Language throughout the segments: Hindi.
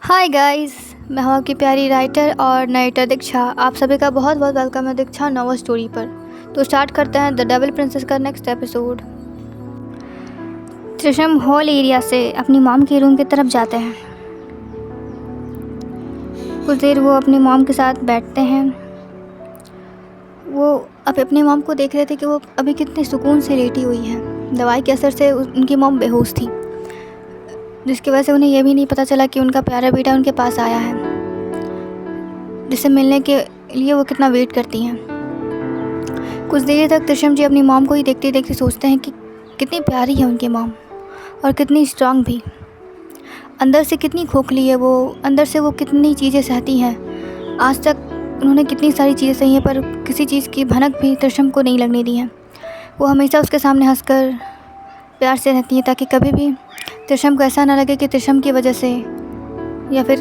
हाय गाइस, मैं हूँ आपकी प्यारी राइटर और नरेटर दीक्षा। आप सभी का बहुत बहुत वेलकम है दीक्षा नोवेल स्टोरी पर। तो स्टार्ट करते हैं द डेविल प्रिंसेस का नेक्स्ट एपिसोड। त्रिशम हॉल एरिया से अपनी मॉम के रूम की तरफ जाते हैं। कुछ देर वो अपनी मॉम के साथ बैठते हैं। वो अपनी मॉम को देख रहे थे कि वो अभी कितने सुकून से लेटी हुई है। दवाई के असर से उनकी मॉम बेहोश थी, जिसकी वजह से उन्हें यह भी नहीं पता चला कि उनका प्यारा बेटा उनके पास आया है, जिससे मिलने के लिए वो कितना वेट करती हैं। कुछ देर तक त्रिशम जी अपनी मॉम को ही देखते देखते सोचते हैं कि कितनी प्यारी है उनकी मॉम और कितनी स्ट्रांग भी। अंदर से कितनी खोखली है वो, अंदर से वो कितनी चीज़ें सहती हैं। आज तक उन्होंने कितनी सारी चीज़ें सही हैं, पर किसी चीज़ की भनक भी त्रिशम को नहीं लगने दी है। वो हमेशा उसके सामने हंसकर प्यार से रहती हैं, ताकि कभी भी त्रिशम को ऐसा ना लगे कि त्रिशम की वजह से या फिर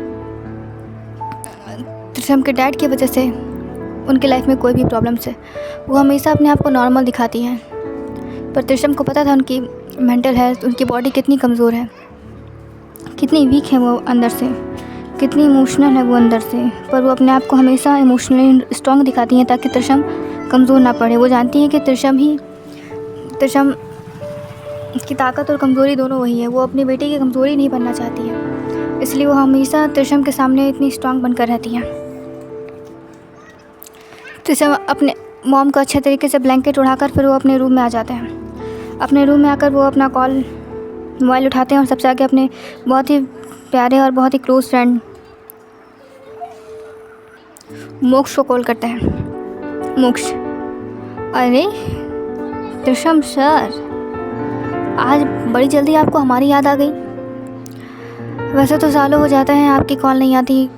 त्रिशम के डैड की वजह से उनकी लाइफ में कोई भी प्रॉब्लम्स है। वो हमेशा अपने आप को नॉर्मल दिखाती हैं, पर त्रिशम को पता था उनकी मेंटल हेल्थ, उनकी बॉडी कितनी कमज़ोर है, कितनी वीक है वो अंदर से, कितनी इमोशनल है वो अंदर से। पर वो अपने आप को हमेशा इमोशनली स्ट्रॉन्ग दिखाती हैं ताकि त्रिशम कमज़ोर ना पड़े। वो जानती हैं कि त्रिशम की ताकत और कमज़ोरी दोनों वही है। वो अपनी बेटी की कमज़ोरी नहीं बनना चाहती है, इसलिए वो हमेशा त्रिशम के सामने इतनी स्ट्रांग बनकर रहती हैं। त्रिशम अपने मॉम को अच्छे तरीके से ब्लैंकेट उड़ाकर फिर वो अपने रूम में आ जाते हैं। अपने रूम में आकर वो अपना मोबाइल उठाते हैं और सबसे आगे अपने बहुत ही प्यारे और बहुत ही क्लोज फ्रेंड मोक्ष को कॉल करते हैं। मोक्ष, अरे त्रिशम सर, आज बड़ी जल्दी आपको हमारी याद आ गई। वैसे तो सालों हो जाता है आपकी कॉल नहीं आती,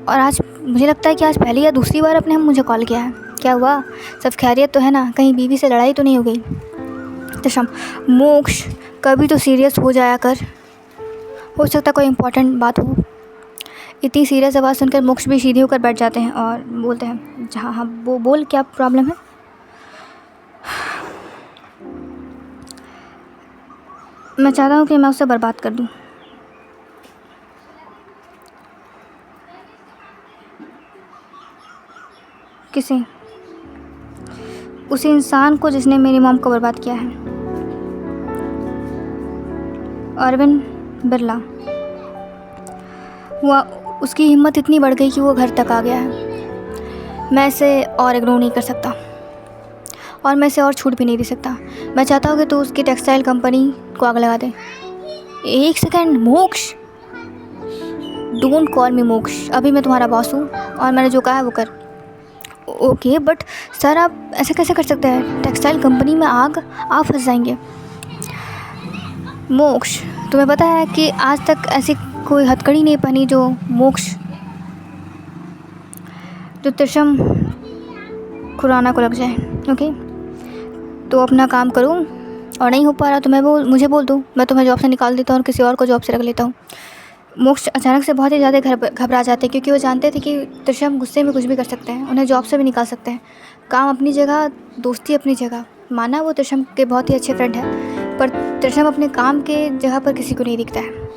और आज मुझे लगता है कि आज पहली या दूसरी बार आपने मुझे कॉल किया है। क्या हुआ, सब खैरियत तो है ना? कहीं बीवी से लड़ाई तो नहीं हो गई? त्रिशम, मोक्ष कभी तो सीरियस हो जाया कर, हो सकता कोई इम्पोर्टेंट बात हो। इतनी सीरियस आवाज़ सुनकर मोक्ष भी सीधे होकर बैठ जाते हैं और बोलते हैं, हाँ हाँ वो बोल, क्या प्रॉब्लम है? मैं चाहता हूँ कि मैं उसे बर्बाद कर दूँ। किसी उसी इंसान को जिसने मेरी मॉम को बर्बाद किया है, अरविंद बिरला। वो उसकी हिम्मत इतनी बढ़ गई कि वो घर तक आ गया है। मैं इसे और इग्नोर नहीं कर सकता और मैं इसे और छूट भी नहीं दे सकता। मैं चाहता हूँ कि तू उसकी टेक्सटाइल कंपनी को आग लगा दे। एक सेकेंड मोक्ष, डोंट कॉल मी मोक्ष। अभी मैं तुम्हारा बॉस हूँ और मैंने जो कहा है वो कर। ओके बट सर, आप ऐसे कैसे कर सकते हैं? टेक्सटाइल कंपनी में आग, आप फंस जाएंगे। मोक्ष, तुम्हें पता है कि आज तक ऐसी कोई हथकड़ी नहीं पहनी जो त्रिशम खुराना को लग जाए। ओके, तो अपना काम करूँ, और नहीं हो पा रहा तो मुझे बोल दो, मैं तुम्हें जॉब से निकाल देता हूँ और किसी और को जॉब से रख लेता हूँ। मोक्ष अचानक से बहुत ही ज़्यादा घबरा जाते हैं, क्योंकि वो जानते थे कि त्रिशम गुस्से में कुछ भी कर सकते हैं, उन्हें जॉब से भी निकाल सकते हैं। काम अपनी जगह, दोस्ती अपनी जगह। माना वो त्रिशम के बहुत ही अच्छे फ्रेंड हैं, पर त्रिशम अपने काम के जगह पर किसी को नहीं दिखता है।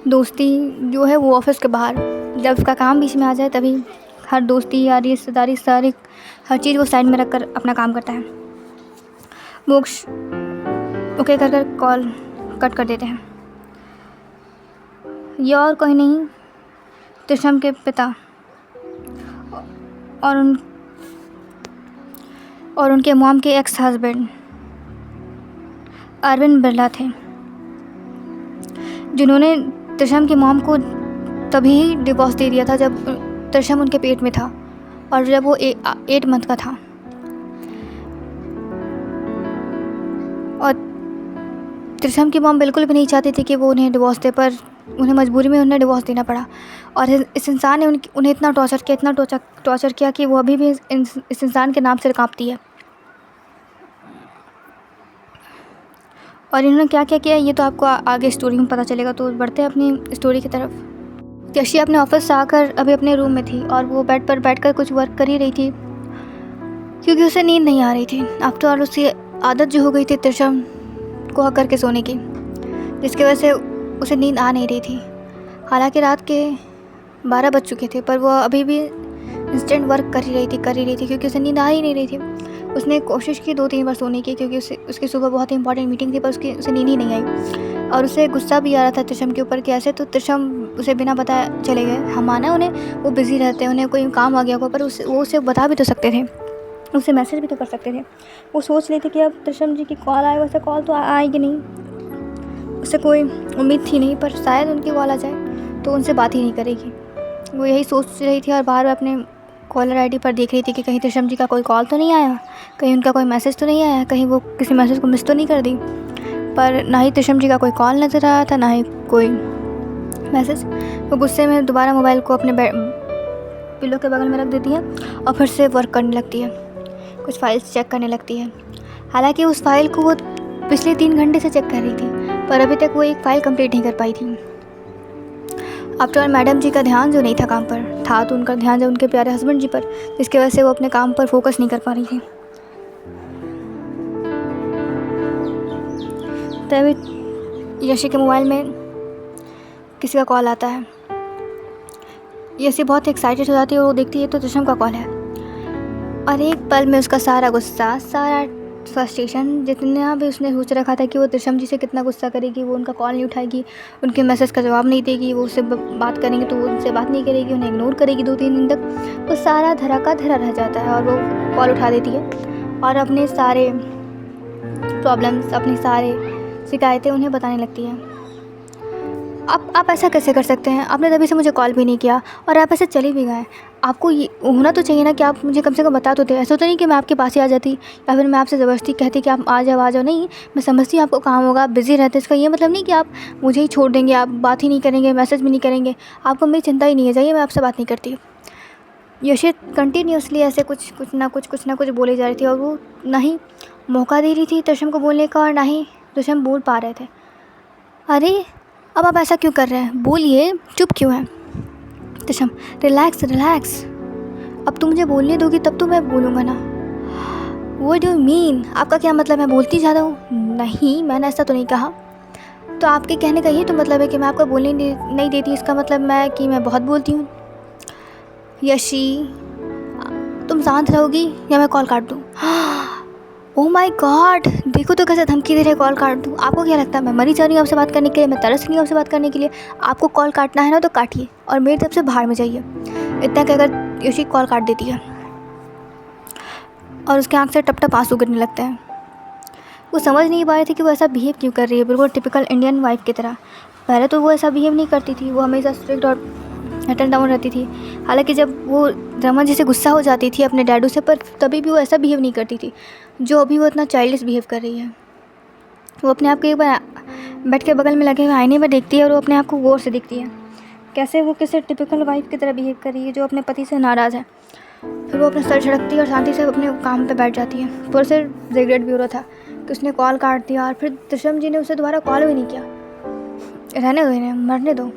दोस्ती जो है वो ऑफिस के बाहर, जब उसका काम बीच में आ जाए तभी हर दोस्ती यारी रिश्तेदारी सारी हर चीज़ वो साइड में रख कर अपना काम करता है। मोक्ष ओके कर कॉल कट कर देते हैं। ये और कोई नहीं, त्रिशम के पिता और उनके मॉम के एक्स हस्बैंड अरविंद बिरला थे, जिन्होंने त्रिशम की मॉम को तभी डिवोर्स दे दिया था जब त्रिशम उनके पेट में था और जब वो 8 मंथ का था। और त्रिशम की मॉम बिल्कुल भी नहीं चाहती थी कि वो उन्हें डिवोर्स दे, पर उन्हें मजबूरी में उन्हें डिवोर्स देना पड़ा। और इस इंसान ने उन्हें इतना टॉर्चर किया कि वो अभी भी इस इंसान के नाम से कांपती है। और इन्होंने क्या क्या किया ये तो आपको आगे स्टोरी में पता चलेगा। तो बढ़ते हैं अपनी स्टोरी की तरफ। यशी अपने ऑफिस से आकर अभी अपने रूम में थी और वो बेड पर बैठकर कुछ वर्क कर ही रही थी, क्योंकि उसे नींद नहीं आ रही थी। आफ्टर ऑल उसकी आदत जो हो गई थी त्रिशम को हक करके सोने की, जिसकी वजह से उसे नींद आ नहीं रही थी। हालांकि रात के 12 बज चुके थे, पर वो अभी भी इंस्टेंट वर्क कर ही रही थी क्योंकि उसे नींद आ ही नहीं रही थी। उसने कोशिश की 2-3 बार सोने की, क्योंकि उसकी सुबह बहुत ही इंपॉर्टेंट मीटिंग थी, पर उसे नींद ही नहीं आई। और उसे गुस्सा भी आ रहा था त्रिशम के ऊपर कि ऐसे तो त्रिशम उसे बिना बताए चले गए। हम माना उन्हें, वो बिज़ी रहते हैं, उन्हें कोई काम आ गया होगा, पर वो उसे बता भी तो सकते थे, उसे मैसेज भी तो कर सकते थे। वो सोच रही थी कि अब त्रिशम जी की कॉल आए, वैसे कॉल तो आएगी नहीं, उसे कोई उम्मीद थी नहीं, पर शायद उनकी कॉल आ जाए तो उनसे बात ही नहीं करेगी। वो यही सोच रही थी और बार बार अपने कॉलर आईडी पर देख रही थी कि कहीं त्रिशम जी का कोई कॉल तो नहीं आया, कहीं उनका कोई मैसेज तो नहीं आया, कहीं वो किसी मैसेज को मिस तो नहीं कर दी। पर ना ही त्रिशम जी का कोई कॉल नज़र आया था, ना ही कोई मैसेज। वो गुस्से में दोबारा मोबाइल को अपने पिलो के बगल में रख देती है और फिर से वर्क करने लगती है, कुछ फाइल्स चेक करने लगती है। हालांकि उस फाइल को वो पिछले 3 घंटे से चेक कर रही थी, पर अभी तक वो एक फ़ाइल कंप्लीट नहीं कर पाई थी। आफ्टर ऑल मैडम जी का ध्यान जो नहीं था काम पर, था तो उनका ध्यान जो उनके प्यारे हस्बैंड जी पर, जिसकी वजह से वो अपने काम पर फोकस नहीं कर पा रही थी। तभी यशी के मोबाइल में किसी का कॉल आता है। यशी बहुत एक्साइटेड हो जाती है और वो देखती है तो त्रिशम का कॉल है। और एक पल में उसका सारा गुस्सा, सारा फ्रस्ट्रेशन, जितना भी उसने सोच रखा था कि वो त्रिशम जी से कितना गुस्सा करेगी, वो उनका कॉल नहीं उठाएगी, उनके मैसेज का जवाब नहीं देगी, वो उससे बात करेंगे तो वो उनसे बात नहीं करेगी, उन्हें इग्नोर करेगी 2-3 दिन तक, वो सारा धरा का धरा रह जाता है और वो कॉल उठा देती है और अपने सारे प्रॉब्लम्स, अपनी सारे शिकायतें उन्हें बताने लगती है। आप ऐसा कैसे कर सकते हैं, आपने तभी से मुझे कॉल भी नहीं किया और आप ऐसे चले भी गए। आपको ये होना तो चाहिए ना कि आप मुझे कम से कम बता तो थे। ऐसा तो नहीं कि मैं आपके पास ही आ जाती या फिर मैं आपसे ज़बरदस्ती कहती कि आप आ जाओ। नहीं, मैं समझती हूँ आपको काम होगा, आप बिज़ी रहते, इसका ये मतलब नहीं कि आप मुझे ही छोड़ देंगे, आप बात ही नहीं करेंगे, मैसेज भी नहीं करेंगे, आपको मेरी चिंता ही नहीं है। जाइए, मैं आपसे बात नहीं करती। यशी कंटिन्यूसली ऐसे कुछ ना कुछ बोले जा रही थी और वो ना ही मौका दे रही थी त्रिशम को बोलने का और ना ही त्रिशम बोल पा रहे थे। अरे अब आप ऐसा क्यों कर रहे हैं, बोलिए, चुप क्यों हैं? त्रिशम, रिलैक्स, अब तुम मुझे बोलने दोगी तब तो मैं बोलूँगा ना। व्हाट डू यू मीन, आपका क्या मतलब, मैं बोलती ज़्यादा हूँ? नहीं, मैंने ऐसा तो नहीं कहा। तो आपके कहने का ये तो मतलब है कि मैं आपको बोलने नहीं देती, इसका मतलब मैं बहुत बोलती हूँ। यशी, तुम शांत रहोगी या मैं कॉल काट दूँ? ओह माय गॉड, देखो तो कैसे धमकी दे रहे, कॉल काट दूँ। आपको क्या लगता है मैं मरी जा रही हूँ आपसे बात करने के लिए, मैं तरस रही हूँ आपसे बात करने के लिए? आपको कॉल काटना है ना तो काटिए और मेरी तरफ से बाहर में जाइए। इतना कहकर यशी कॉल काट देती है और उसके आँख से टप टप आंसू गिरने लगते हैं। वो समझ नहीं पा रही थी कि वो ऐसा बिहेव क्यों कर रही है, बिल्कुल टिपिकल इंडियन वाइफ की तरह। पहले तो वो ऐसा बिहेव नहीं करती थी, वो हमेशा स्ट्रिक्ट और अटन डाउन रहती थी। हालांकि जब वो रमन जी से गुस्सा हो जाती थी अपने डैडू से, पर तभी भी वो ऐसा बिहेव नहीं करती थी जो अभी वो इतना चाइल्डिश बिहेव कर रही है। वो अपने आप को एक बार बेड के बगल में लगे हुए आईने में देखती है और वो अपने आप को गौर से देखती है, कैसे वो किसी टिपिकल वाइफ की तरह बिहेव कर रही है जो अपने पति से नाराज़ है। फिर वो अपना सर झड़कती है और शांति से अपने काम पे बैठ जाती है। पर उसे रिग्रेट भी हो रहा था कि उसने कॉल काट दिया और फिर त्रिशम जी ने उसे दोबारा कॉल भी नहीं किया। रहने दो इन्हें, मरने दो।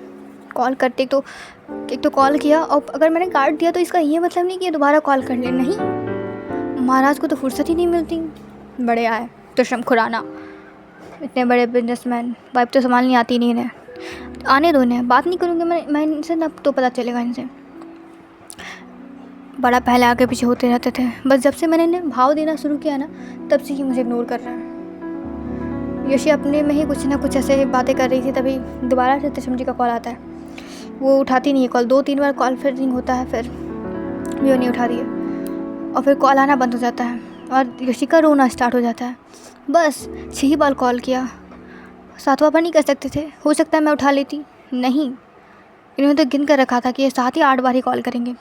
कॉल करते एक तो कॉल किया और अगर मैंने काट दिया तो इसका ये मतलब नहीं कि दोबारा कॉल कर ले। नहीं, महाराज को तो फुर्सत ही नहीं मिलती। बड़े आए त्रिशम खुराना, इतने बड़े बिजनेसमैन, वाइफ तो संभालनी आती नहीं इन्हें। आने दो इन्हें, बात नहीं करूँगी मैं इनसे, ना तो पता चलेगा इनसे। बड़ा पहले आगे पीछे होते रहते थे, बस जब से मैंने इन्हें भाव देना शुरू किया ना तब से ही मुझे इग्नोर कर रहे हैं। यशी अपने में ही कुछ ना कुछ ऐसे बातें कर रही थी, तभी दोबारा से त्रिशम जी का कॉल आता है। वो उठाती नहीं है कॉल, 2-3 बार कॉल फिर रिंग होता है, फिर भी वो नहीं उठा रही है और फिर कॉल आना बंद हो जाता है और यशी का रोना स्टार्ट हो जाता है। बस 6 बार कॉल किया, 7वां बार नहीं कर सकते थे? हो सकता है मैं उठा लेती, नहीं, इन्होंने तो गिन कर रखा था कि ये 7 या 8 बार ही कॉल करेंगे,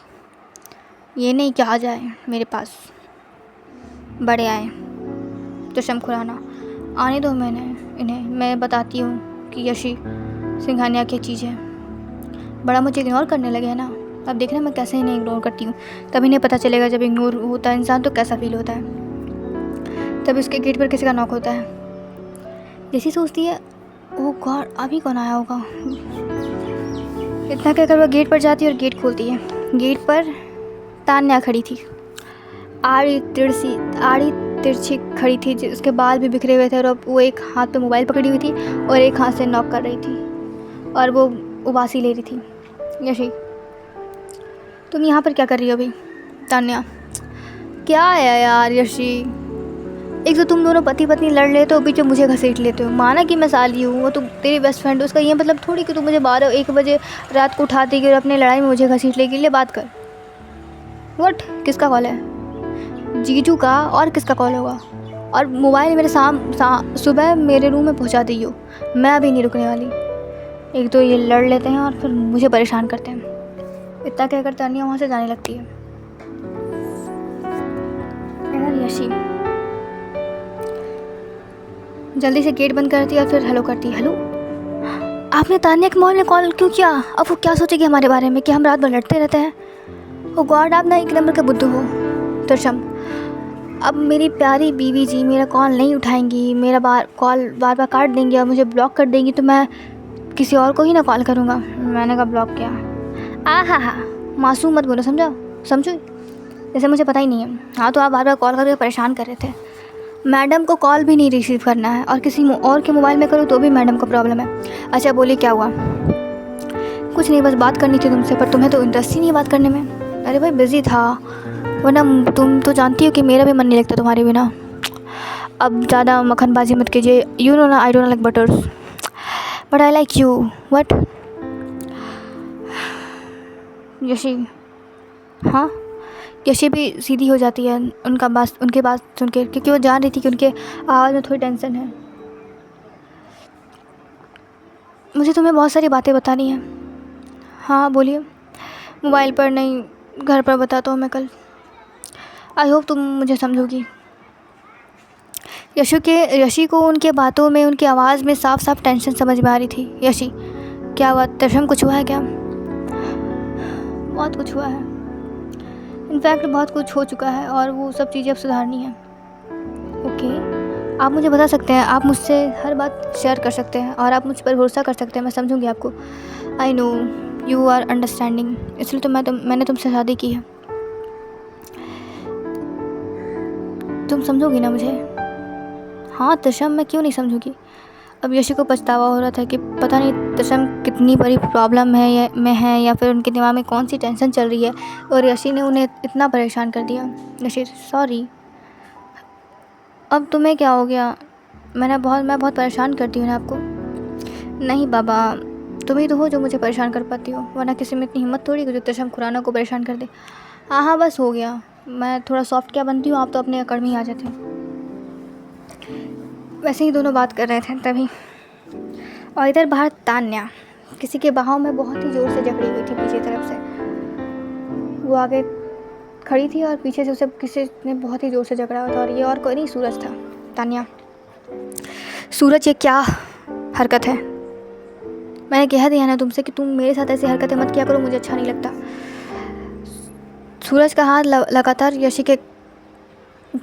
ये नहीं कि आ जाए मेरे पास। बड़े आए त्रिशम खुराना, आने दो इन्हें, मैं बताती हूँ कि यशी सिंघानिया क्या चीज़ है। बड़ा मुझे इग्नोर करने लगे हैं ना, अब देखना मैं कैसे इन्हें इग्नोर करती हूँ, तभी इन्हें पता चलेगा जब इग्नोर होता है इंसान तो कैसा फील होता है। तब उसके गेट पर किसी का नॉक होता है। जैसी सोचती है ओह गॉड अभी कौन आया होगा, इतना कहकर वह गेट पर जाती है और गेट खोलती है। गेट पर तान्या खड़ी थी, आड़ी तिरछी खड़ी थी, उसके बाल भी बिखरे हुए थे और अब वो एक हाथ पे मोबाइल पकड़ी हुई थी और एक हाथ से नॉक कर रही थी और वो उबासी ले रही थी। यशी, तुम यहाँ पर क्या कर रही हो अभी? तान्या, क्या है यार यशी, एक तो तुम दोनों पति पत्नी लड़ लेते हो, बीच में मुझे घसीट लेते हो। माना कि मैं साली हूँ, वो तो तेरी बेस्ट फ्रेंड है, उसका ये मतलब थोड़ी कि तू मुझे 12-1 बजे रात को उठा देगी और अपनी लड़ाई में मुझे घसीट लेगी। ले बात कर। व्हाट? किसका कॉल है? जीजू का। और किसका कॉल होगा? और मोबाइल मेरे सुबह मेरे रूम में पहुँचा दी हो। मैं अभी नहीं रुकने वाली। एक तो ये लड़ लेते हैं और फिर मुझे परेशान करते हैं। इतना कहकर तानिया वहाँ से जाने लगती है। यार यशी जल्दी से गेट बंद करती है और फिर हेलो करती है। हेलो, आपने तानिया के मोबाइल में कॉल क्यों किया? अब वो क्या सोचेगी हमारे बारे में कि हम रात भर लड़ते रहते हैं? ओ गॉड, आप ना 1 नंबर के बुद्धू हो। तिरछम, अब मेरी प्यारी बीवी जी मेरा कॉल नहीं उठाएंगी, मेरा कॉल बार बार काट देंगी और मुझे ब्लॉक कर देंगी, तो मैं किसी और को ही ना कॉल करूँगा। मैंने कहा ब्लॉक किया? हा, मासूम मत बोलो, समझो जैसे मुझे पता ही नहीं है। हाँ, तो आप बार बार कॉल करके परेशान कर रहे थे। मैडम को कॉल भी नहीं रिसीव करना है और किसी और के मोबाइल में करो तो भी मैडम को प्रॉब्लम है। अच्छा बोलिए क्या हुआ? कुछ नहीं, बस बात करनी थी तुमसे, पर तुम्हें तो इंटरेस्ट ही नहीं है बात करने में। अरे भाई बिज़ी था, वरना तुम तो जानती हो कि मेरा भी मन नहीं लगता तुम्हारे बिना। अब ज़्यादा मक्खनबाजी मत कीजिए। यू नो ना, I don't like buttress but I like you. What? Yeshi, हाँ, यशी भी सीधी हो जाती है उनके बात सुन के, क्योंकि वो जान रही थी कि उनके आवाज़ में थोड़ी टेंशन है। मुझे तुम्हें बहुत सारी बातें बतानी है। हाँ बोलिए। मोबाइल पर नहीं, घर पर बताता हूँ मैं कल। आई होप तुम मुझे समझोगी। यशी को उनके बातों में, उनकी आवाज़ में साफ साफ टेंशन समझ में आ रही थी। यशी, क्या हुआ? तिरछम, कुछ हुआ है क्या? बहुत कुछ हुआ है, इनफैक्ट बहुत कुछ हो चुका है और वो सब चीज़ें अब सुधारनी है। ओके, आप मुझे बता सकते हैं, आप मुझसे हर बात शेयर कर सकते हैं और आप मुझ पर भरोसा कर सकते हैं। मैं समझूंगी आपको। I know you are understanding, इसलिए तो मैंने तुमसे शादी की है। तुम समझोगी ना मुझे? हाँ तिरछम, मैं क्यों नहीं समझूंगी। अब यशी को पछतावा हो रहा था कि पता नहीं तिरछम कितनी बड़ी प्रॉब्लम है या फिर उनके दिमाग में कौन सी टेंशन चल रही है और यशी ने उन्हें इतना परेशान कर दिया। यशी, सॉरी। अब तुम्हें क्या हो गया? मैं बहुत परेशान करती हूँ ना आपको? नहीं बाबा, तुम ही तो हो जो मुझे परेशान कर पाती हो, वरना किसी में इतनी हिम्मत थोड़ी कि जो तिरछम खुराना को परेशान कर दे। हाँ बस हो गया, मैं थोड़ा सॉफ्ट क्या बनती हूँ, आप तो अपने अकड़ में ही आ जाते हो। वैसे ही दोनों बात कर रहे थे तभी, और इधर बाहर तान्या किसी के बाहों में बहुत ही ज़ोर से जकड़ी हुई थी पीछे तरफ से। वो आगे खड़ी थी और पीछे से उसे किसी ने बहुत ही ज़ोर से जकड़ा हुआ था, और ये और कोई नहीं, सूरज था। तान्या, सूरज, ये क्या हरकत है? मैंने कह दिया ना तुमसे कि तुम मेरे साथ ऐसी हरकतें मत किया करो, मुझे अच्छा नहीं लगता। सूरज का हाथ लगातार यशी के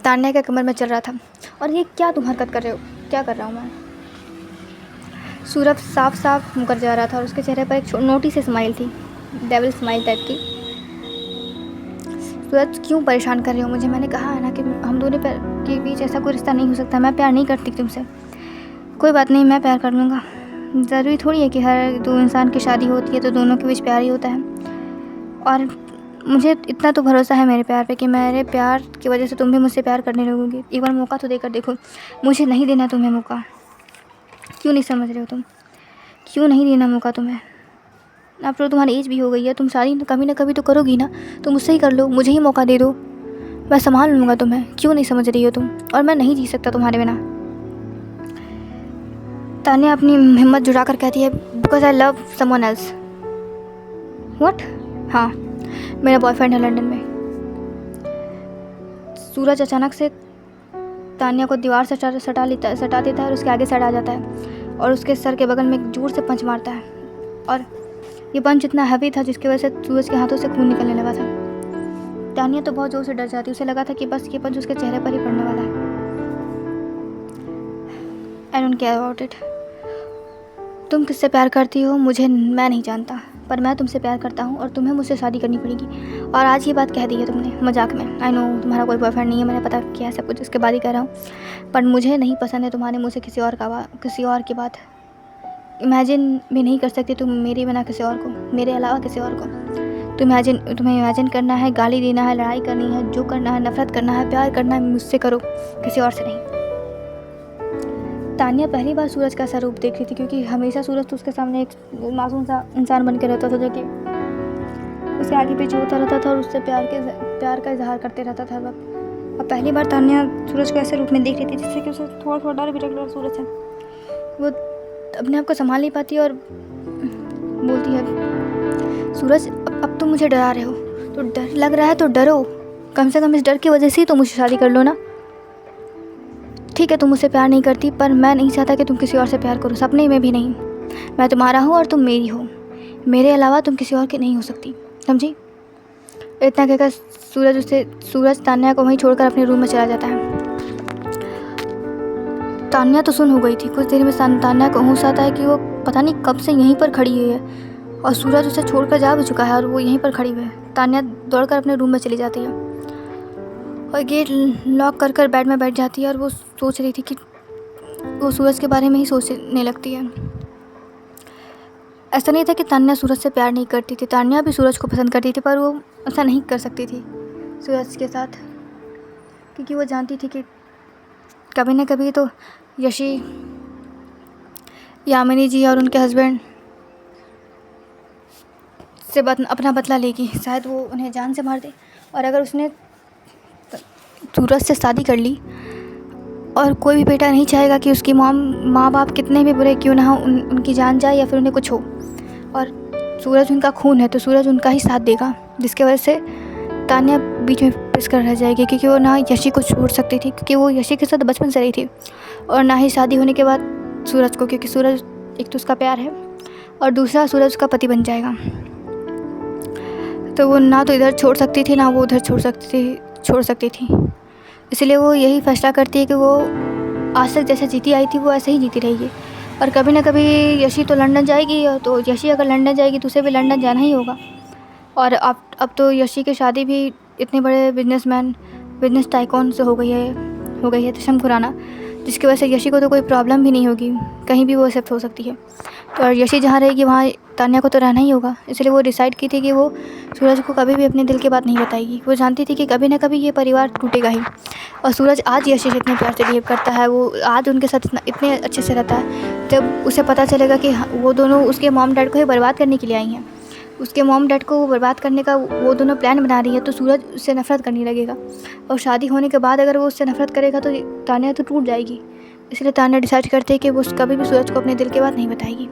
तान्या के कमर में चल रहा था। और ये क्या तुम हरकत कर रहे हो? क्या कर रहा हूँ मैं? सूरज साफ साफ मुकर जा रहा था और उसके चेहरे पर एक नोटी सी स्माइल थी, डेविल स्माइल टाइप की। सूरज, क्यों परेशान कर रही हो मुझे? मैंने कहा है ना कि हम दोनों के बीच ऐसा कोई रिश्ता नहीं हो सकता। मैं प्यार नहीं करती तुमसे। कोई बात नहीं, मैं प्यार कर लूँगा। ज़रूरी थोड़ी है कि हर दो इंसान की शादी होती है तो दोनों के बीच प्यार ही होता है। और मुझे इतना तो भरोसा है मेरे प्यार पे कि मेरे प्यार की वजह से तुम भी मुझसे प्यार करने लगोगी। एक बार मौका तो देकर देखो। मुझे नहीं देना तुम्हें मौका। क्यों नहीं समझ रहे हो तुम? क्यों नहीं देना मौका तुम्हें? अब तो तुम्हारी एज भी हो गई है, तुम शादी कभी ना कभी तो करोगी ना, तो मुझसे ही कर लो, मुझे ही मौका दे दो, मैं संभाल लूँगा तुम्हें। क्यों नहीं समझ रही हो तुम? और मैं नहीं जी सकता तुम्हारे बिना। तान्या अपनी हिम्मत जुटा कर कहती है, because I love someone else. What? हाँ, मेरा बॉयफ्रेंड है लंदन में। सूरज अचानक से तान्या को दीवार से सटा देता है और उसके आगे सट आ जाता है और उसके सर के बगल में एक जोर से पंच मारता है। और ये पंच इतना हैवी था जिसकी वजह से सूरज के हाथों से खून निकलने लगा था। तान्या तो बहुत जोर से डर जाती, उसे लगा था कि बस ये पंच उसके चेहरे पर ही पड़ने वाला है। I don't care about it. तुम किससे प्यार करती हो मैं नहीं जानता, पर मैं तुमसे प्यार करता हूँ और तुम्हें मुझसे शादी करनी पड़ेगी। और आज ये बात कह दी है तुमने मजाक में। आई नो तुम्हारा कोई बॉयफ्रेंड नहीं है, मैंने पता किया है सब कुछ, इसके बाद ही कह रहा हूँ। पर मुझे नहीं पसंद है तुम्हारे मुँह से किसी और की बात। इमेजिन भी नहीं कर सकती तुम मेरे बिना किसी और को, मेरे अलावा किसी और को। तुम्हें इमेजिन करना है, गाली देना है, लड़ाई करनी है, जो करना है, नफरत करना है, प्यार करना है, मुझसे करो, किसी और से नहीं। तान्या पहली बार सूरज का ऐसा रूप देख रही थी, क्योंकि हमेशा सूरज तो उसके सामने एक मासूम सा इंसान बन के रहता था, जो कि उसके आगे पीछे होता रहता था और उससे प्यार का इजहार करते रहता था हर वक्त। अब पहली बार तान्या सूरज को ऐसे रूप में देख रही थी, जिससे कि उसे थोड़ा थोड़ा डर भी लग रहा सूरज से। वो अपने आप को संभाल नहीं पाती और बोलती है, सूरज अब तुम मुझे डरा रहे हो, तो डर लग रहा है तो डरो, कम से कम इस डर की वजह से ही तो मुझे शादी कर लो ना। ठीक है, तुम मुझसे प्यार नहीं करती, पर मैं नहीं चाहता कि तुम किसी और से प्यार करो, सपने में भी नहीं। मैं तुम्हारा हूँ और तुम मेरी हो, मेरे अलावा तुम किसी और की नहीं हो सकती, समझी। इतना कहकर सूरज तान्या को वहीं छोड़कर अपने रूम में चला जाता है। तान्या तो सुन हो गई थी। कुछ देर में तान्या को होश आता है कि वो पता नहीं कब से यहीं पर खड़ी हुई है और सूरज उसे छोड़कर जा भी चुका है और वो यहीं पर खड़ी हुई है। तान्या दौड़कर अपने रूम में चली जाती है और गेट लॉक कर बेड में बैठ जाती है और वो सोच रही थी कि वो सूरज के बारे में ही सोचने लगती है। ऐसा नहीं था कि तान्या सूरज से प्यार नहीं करती थी, तान्या भी सूरज को पसंद करती थी, पर वो ऐसा नहीं कर सकती थी सूरज के साथ, क्योंकि वो जानती थी कि कभी ना कभी तो यशी, यामिनी जी और उनके हस्बैंड से अपना बदला लेगी। शायद वो उन्हें जान से मार दे, और अगर उसने सूरज से शादी कर ली, और कोई भी बेटा नहीं चाहेगा कि उसकी माँ बाप कितने भी बुरे क्यों ना हो उनकी जान जाए या फिर उन्हें कुछ हो, और सूरज उनका खून है तो सूरज उनका ही साथ देगा, जिसके वजह से तान्या बीच में पिस कर रह जाएगी, क्योंकि वो ना यशी को छोड़ सकती थी, क्योंकि वो यशी के साथ बचपन से रही थी, और ना ही शादी होने के बाद सूरज को, क्योंकि सूरज एक तो उसका प्यार है और दूसरा सूरज उसका पति बन जाएगा। तो वो ना तो इधर छोड़ सकती थी ना वो उधर छोड़ सकती थी। इसलिए वो यही फैसला करती है कि वो आज तक जैसे जीती आई थी वो ऐसे ही जीती रहेगी, और कभी ना कभी यशी तो लंदन जाएगी, तो यशी अगर लंदन जाएगी तो उसे भी लंदन जाना ही होगा। और अब तो यशी की शादी भी इतने बड़े बिजनेस टाइकॉन से हो गई है तशम खुराना, जिसकी वजह से यशी को तो कोई प्रॉब्लम भी नहीं होगी, कहीं भी वो एक्सेप्ट हो सकती है। तो और यशी जहाँ रहेगी वहाँ तान्या को तो रहना ही होगा। इसलिए वो डिसाइड की थी कि वो सूरज को कभी भी अपने दिल की बात नहीं बताएगी। वो जानती थी कि कभी ना कभी ये परिवार टूटेगा ही, और सूरज आज यशी से इतने प्यार से बिहेव करता है, वो आज उनके साथ इतने अच्छे से रहता है। जब उसे पता चलेगा कि वो दोनों उसके मॉम डैड को ही बर्बाद करने के लिए आई हैं, उसके मॉम डैड को बर्बाद करने का वो दोनों प्लान बना रही है, तो सूरज उससे नफरत करने लगेगा, और शादी होने के बाद अगर वो उससे नफरत करेगा तो तान्या तो टूट जाएगी। इसलिए तान्या डिसाइड करती है कि वो कभी भी सूरज को अपने दिल की बात नहीं बताएगी।